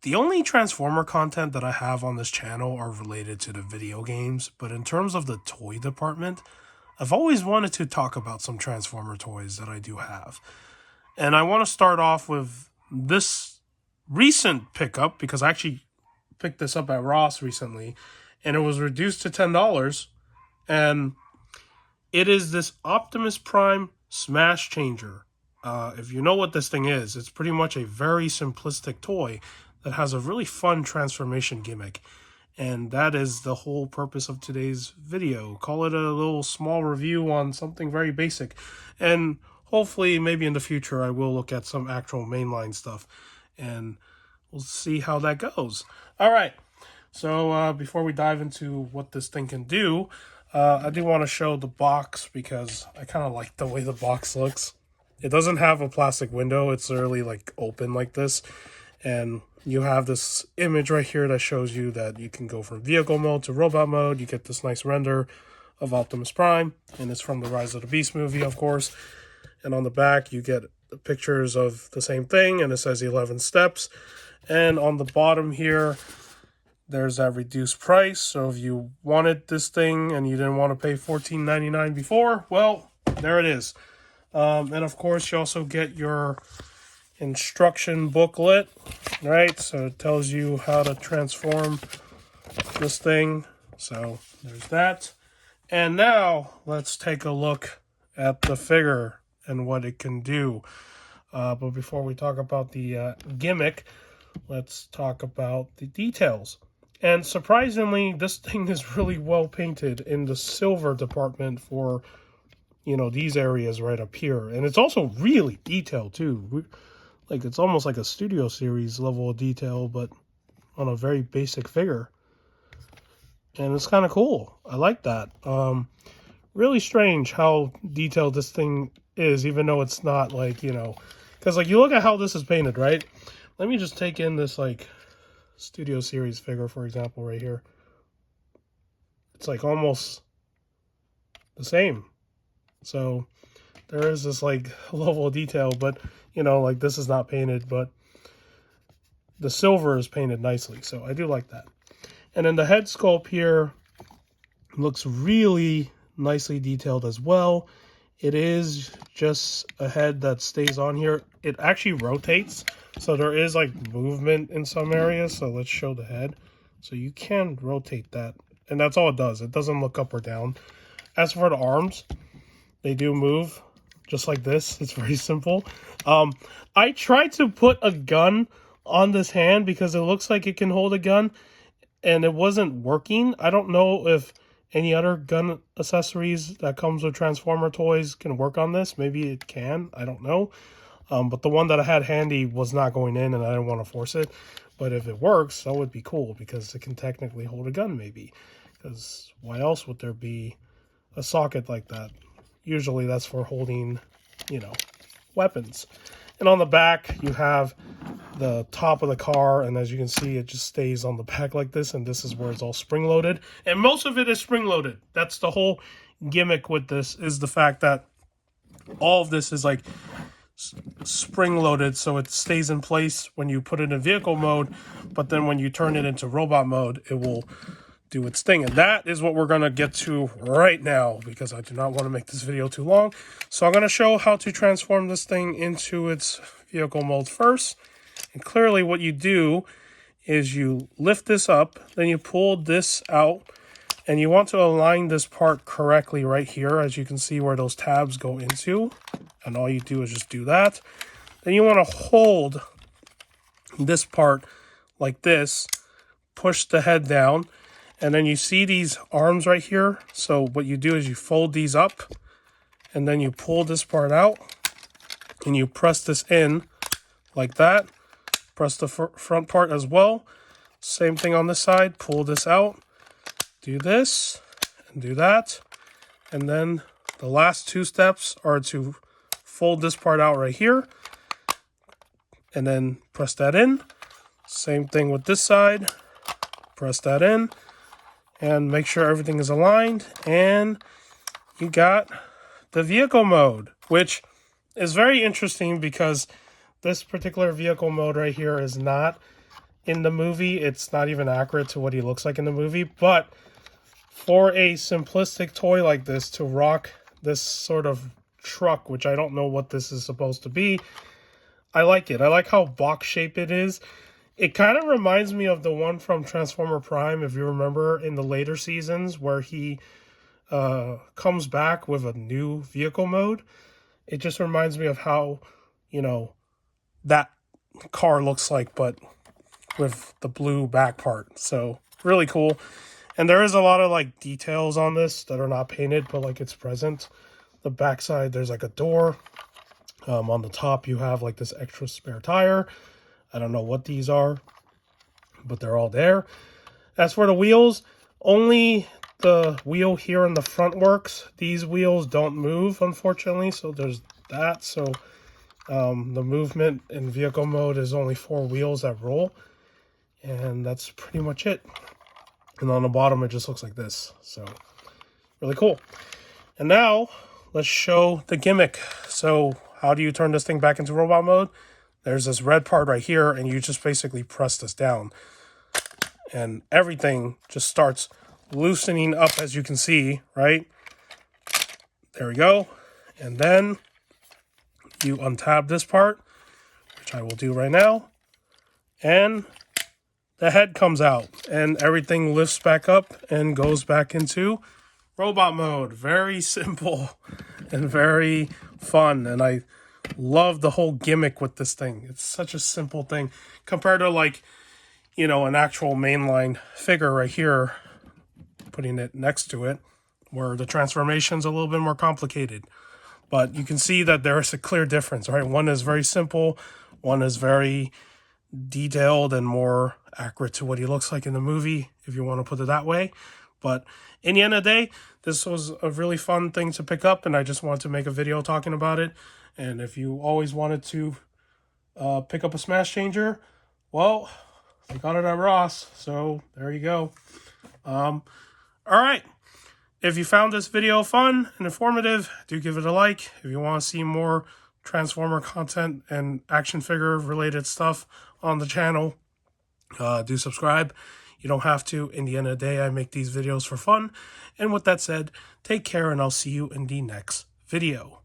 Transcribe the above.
The only Transformer content that I have on this channel are related to the video games, but in terms of the toy department, I've always wanted to talk about some Transformer toys that I do have. And I want to start off with this recent pickup because I actually picked this up at Ross recently and it was reduced to $10. And it is this Optimus Prime Smash Changer. If you know what this thing is, it's pretty much a very simplistic toy that has a really fun transformation gimmick. And that is the whole purpose of today's video. Call it a little small review on something very basic. And hopefully, maybe in the future, I will look at some actual mainline stuff. And we'll see how that goes. All right. So before we dive into what this thing can do, I do want to show the box because I kind of like the way the box looks. It doesn't have a plastic window. It's literally like open like this. And you have this image right here that shows you that you can go from vehicle mode to robot mode. You get this nice render of Optimus Prime. And it's from the Rise of the Beast movie, of course. And on the back, you get pictures of the same thing. And it says 11 steps. And on the bottom here, there's that reduced price. So if you wanted this thing and you didn't want to pay $14.99 before, well, there it is. And of course, you also get your instruction booklet, right? So it tells you how to transform this thing. So there's that. And now let's take a look at the figure and what it can do. But before we talk about the gimmick, let's talk about the details. And surprisingly, this thing is really well painted in the silver department for, you know, these areas right up here. And it's also really detailed too. Like, it's almost like a Studio Series level of detail, but on a very basic figure. And it's kind of cool. I like that. Really strange how detailed this thing is, even though it's not like, you know, because like you look at how this is painted, right? Let me just take in this like Studio Series figure, for example, right here. It's like almost the same. So there is this like level of detail, but you know, like this is not painted, but the silver is painted nicely. So I do like that. And then the head sculpt here looks really nicely detailed as well. It is just a head that stays on here. It actually rotates. So there is like movement in some areas. So let's show the head. So you can rotate that. And that's all it does. It doesn't look up or down. As for the arms, they do move just like this. It's very simple. I tried to put a gun on this hand because it looks like it can hold a gun. And it wasn't working. I don't know if any other gun accessories that comes with Transformer toys can work on this. Maybe it can. I don't know. But the one that I had handy was not going in and I didn't want to force it. But if it works, that would be cool because it can technically hold a gun maybe. Because why else would there be a socket like that? Usually that's for holding, you know, weapons. And on the back, you have the top of the car. And as you can see, it just stays on the back like this. And this is where it's all spring-loaded. And most of it is spring-loaded. That's the whole gimmick with this, is the fact that all of this is like spring-loaded. So it stays in place when you put it in vehicle mode. But then when you turn it into robot mode, it will do its thing. And that is what we're going to get to right now because I do not want to make this video too long. So I'm going to show how to transform this thing into its vehicle mode first. And clearly what you do is you lift this up, then you pull this out, and you want to align this part correctly right here, as you can see where those tabs go into. And all you do is just do that. Then you want to hold this part like this, push the head down, and then you see these arms right here. So what you do is you fold these up, and then you pull this part out, and you press this in like that. Press the front part as well. Same thing on this side. Pull this out. Do this, and do that. And then the last two steps are to fold this part out right here, and then press that in. Same thing with this side. Press that in. And make sure everything is aligned. And you got the vehicle mode, which is very interesting because this particular vehicle mode right here is not in the movie. It's not even accurate to what he looks like in the movie. But for a simplistic toy like this to rock this sort of truck, which I don't know what this is supposed to be, I like it. I like how box shape it is. It kind of reminds me of the one from Transformer Prime, if you remember, in the later seasons, where he comes back with a new vehicle mode. It just reminds me of how, you know, that car looks like, but with the blue back part. So really cool. And there is a lot of like details on this that are not painted, but like it's present. The backside, there's like a door. On the top, you have like this extra spare tire. I don't know what these are, but they're all there. As for the wheels, only the wheel here in the front works. These wheels don't move, unfortunately, so there's that. So the movement in vehicle mode is only 4 wheels that roll, and that's pretty much it. And on the bottom, it just looks like this. So really cool. And now let's show the gimmick. So how do you turn this thing back into robot mode? There's this red part right here, and you just basically press this down. And everything just starts loosening up, as you can see, right? There we go. And then you untab this part, which I will do right now. And the head comes out, and everything lifts back up and goes back into robot mode. Very simple and very fun, and I love the whole gimmick with this thing. It's such a simple thing compared to, like, you know, an actual mainline figure right here, putting it next to it, where the transformation's a little bit more complicated. But you can see that there's a clear difference, right? One is very simple, one is very detailed and more accurate to what he looks like in the movie, if you want to put it that way. But in the end of the day, this was a really fun thing to pick up, and I just wanted to make a video talking about it. And if you always wanted to pick up a Smash Changer, well, I got it at Ross, so there you go. All right. If you found this video fun and informative, do give it a like. If you want to see more Transformer content and action figure related stuff on the channel, do subscribe. You don't have to. In the end of the day, I make these videos for fun. And with that said, take care, and I'll see you in the next video.